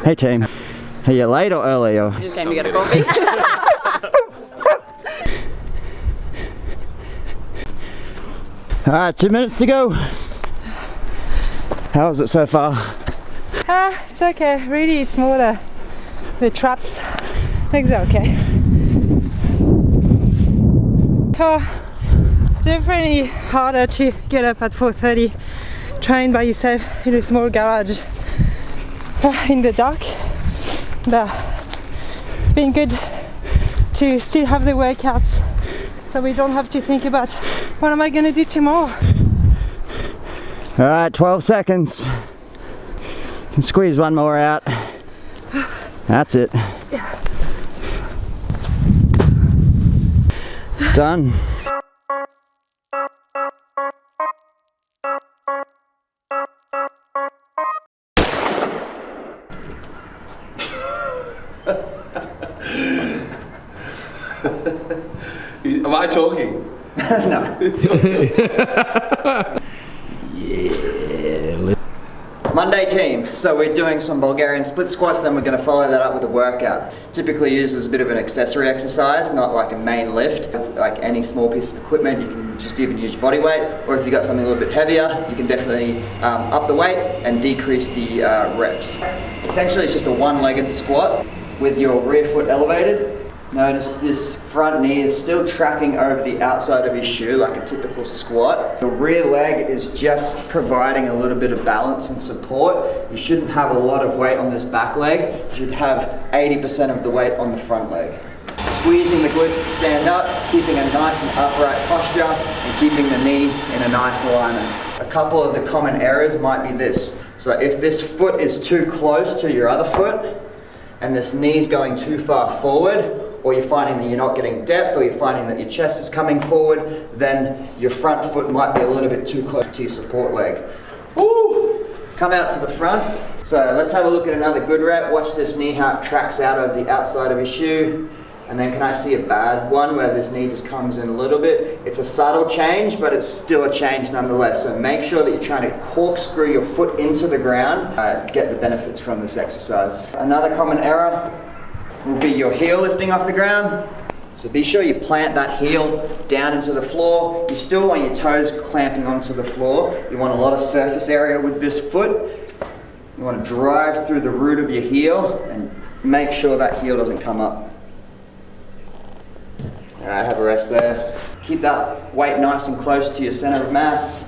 Hey team, are you late or early? Or? Just came to get a coffee. Alright, 2 minutes to go. How is it so far? It's okay, really smaller. The traps, legs are okay. It's definitely harder to get up at 4:30, train by yourself in a small garage in the dark. But it's been good to still have the workouts, so we don't have to think about what am I going to do tomorrow. Alright, 12 seconds. Can squeeze one more out. That's it. Yeah. Done. Am I talking? No. Yeah. Monday team, so we're doing some Bulgarian split squats, then we're going to follow that up with a workout. Typically used as a bit of an accessory exercise, not like a main lift. Like any small piece of equipment, you can just even use your body weight, or if you've got something a little bit heavier, you can definitely up the weight and decrease the reps. Essentially it's just a one-legged squat with your rear foot elevated. Notice this front knee is still tracking over the outside of your shoe like a typical squat. The rear leg is just providing a little bit of balance and support. You shouldn't have a lot of weight on this back leg. You should have 80% of the weight on the front leg. Squeezing the glutes to stand up, keeping a nice and upright posture, and keeping the knee in a nice alignment. A couple of the common errors might be this. So if this foot is too close to your other foot, and this knee's going too far forward, or you're finding that you're not getting depth, or you're finding that your chest is coming forward, then your front foot might be a little bit too close to your support leg. Woo! Come out to the front. So let's have a look at another good rep. Watch this knee, how it tracks out over the outside of your shoe. And then can I see a bad one where this knee just comes in a little bit? It's a subtle change, but it's still a change nonetheless. So make sure that you're trying to corkscrew your foot into the ground, get the benefits from this exercise. Another common error will be your heel lifting off the ground. So be sure you plant that heel down into the floor. You still want your toes clamping onto the floor. You want a lot of surface area with this foot. You want to drive through the root of your heel and make sure that heel doesn't come up. Alright, have a rest there. Keep that weight nice and close to your center of mass.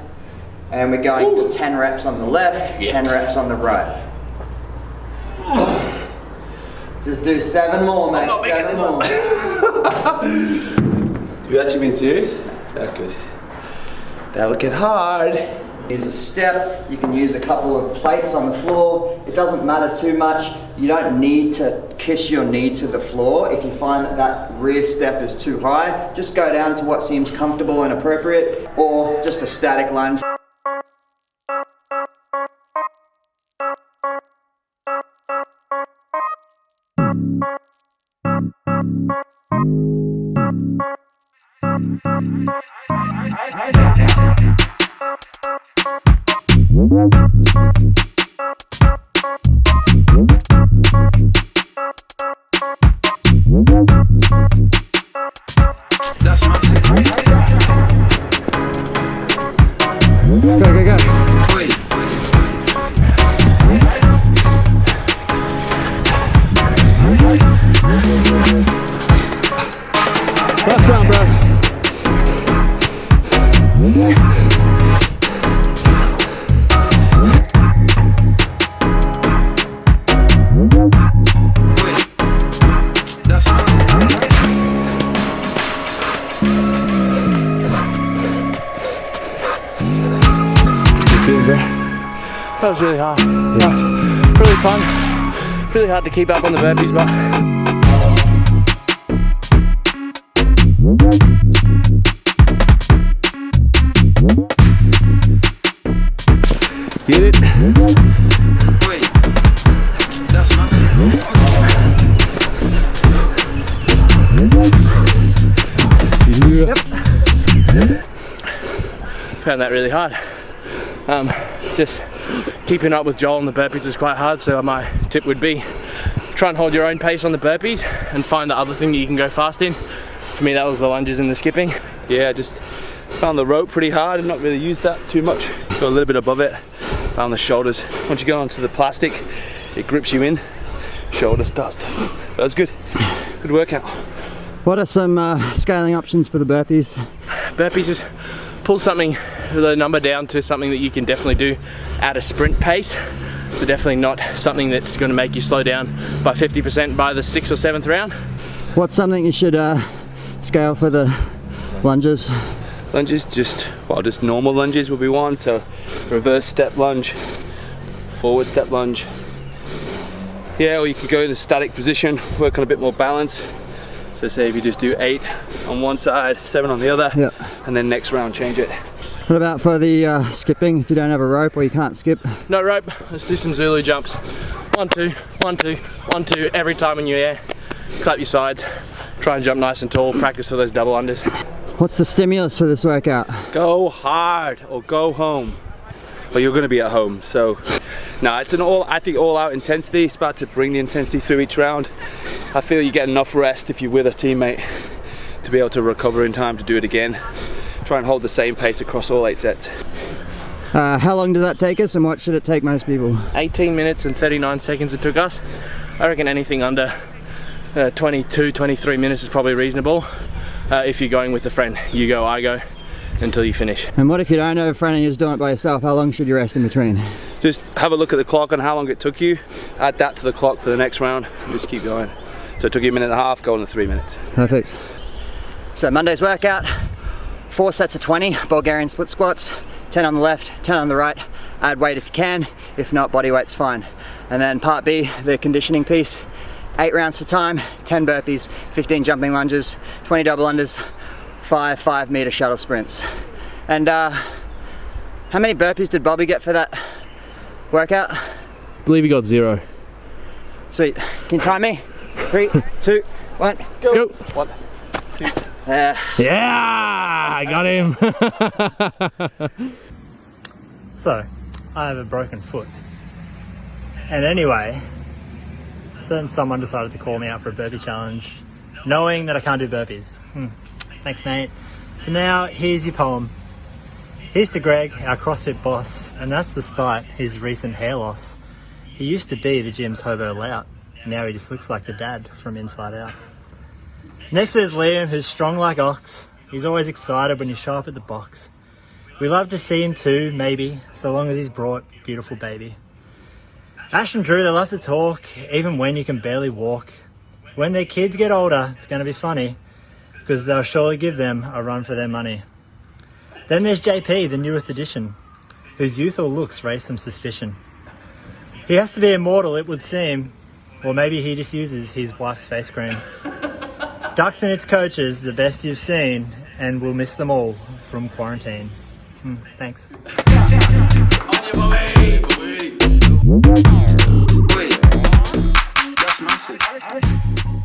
And we're going for 10 reps on the left, 10 reps on the right. Just do 7 more, mate. I'm not making this up. Have you actually been serious? That good. That'll get hard. Use a step. You can use a couple of plates on the floor. It doesn't matter too much. You don't need to kiss your knee to the floor. If you find that that rear step is too high, just go down to what seems comfortable and appropriate, or just a static lunge. That's my secret. Go, go, go. Wait. Last round, bro. That's my secret. That was really hard. Yeah. Really fun. Really hard to keep up on the burpees, but get it. Wait. That's my secret. found that really hard. Just keeping up with Joel on the burpees is quite hard, so my tip would be try and hold your own pace on the burpees and find the other thing that you can go fast in. For me, that was the lunges and the skipping. Yeah, just found the rope pretty hard and not really used that too much. Got a little bit above it, found the shoulders. Once you go onto the plastic, it grips you in, shoulders dust. That was good, good workout. What are some scaling options for the burpees? Burpees is pull something, the number down to something that you can definitely do at a sprint pace. So definitely not something that's going to make you slow down by 50% by the 6th or 7th round. What's something you should scale for the lunges? Lunges, just normal lunges will be one. So reverse step lunge, forward step lunge. Yeah, or you could go in a static position, work on a bit more balance. So say if you just do 8 on one side, 7 on the other, yeah. And then next round change it. What about for the skipping, if you don't have a rope or you can't skip? No rope, let's do some Zulu jumps. 1, 2, 1, 2, 1, 2, every time in your air. Clap your sides, try and jump nice and tall, practice for those double unders. What's the stimulus for this workout? Go hard or go home. Well, you're going to be at home, so no, it's an all out intensity. It's about to bring the intensity through each round. I feel you get enough rest if you're with a teammate to be able to recover in time to do it again. Try and hold the same pace across all 8 sets. How long does that take us, and what should it take most people? 18 minutes and 39 seconds it took us. I reckon anything under 22, 23 minutes is probably reasonable. If you're going with a friend, you go, I go, until you finish. And what if you don't have a friend and you're just doing it by yourself? How long should you rest in between? Just have a look at the clock on how long it took you, add that to the clock for the next round, just keep going. So it took you a minute and a half, go on to 3 minutes. Perfect. So Monday's workout, 4 sets of 20 Bulgarian split squats, 10 on the left, 10 on the right. Add weight if you can, if not, body weight's fine. And then part B, the conditioning piece, 8 rounds for time, 10 burpees, 15 jumping lunges, 20 double unders, 5 5-meter shuttle sprints. And how many burpees did Bobby get for that workout? I believe he got 0. Sweet. Can you time me? 3, 2, 1, Go. 1, 2. Yeah, I got him. So, I have a broken foot. And anyway, someone decided to call me out for a burpee challenge, knowing that I can't do burpees. Thanks, mate. So now, here's your poem. Here's to Greg, our CrossFit boss, and that's despite his recent hair loss. He used to be the gym's hobo lout. Now he just looks like the dad from Inside Out. Next there's Liam, who's strong like ox. He's always excited when you show up at the box. We love to see him too, maybe, so long as he's brought beautiful baby. Ash and Drew, they love to talk, even when you can barely walk. When their kids get older, it's going to be funny, because they'll surely give them a run for their money. Then there's JP, the newest addition, whose youthful looks raise some suspicion. He has to be immortal, it would seem, or maybe he just uses his wife's face cream. Dux and its coaches, the best you've seen, and we'll miss them all from quarantine. Thanks. Wait. That's massive.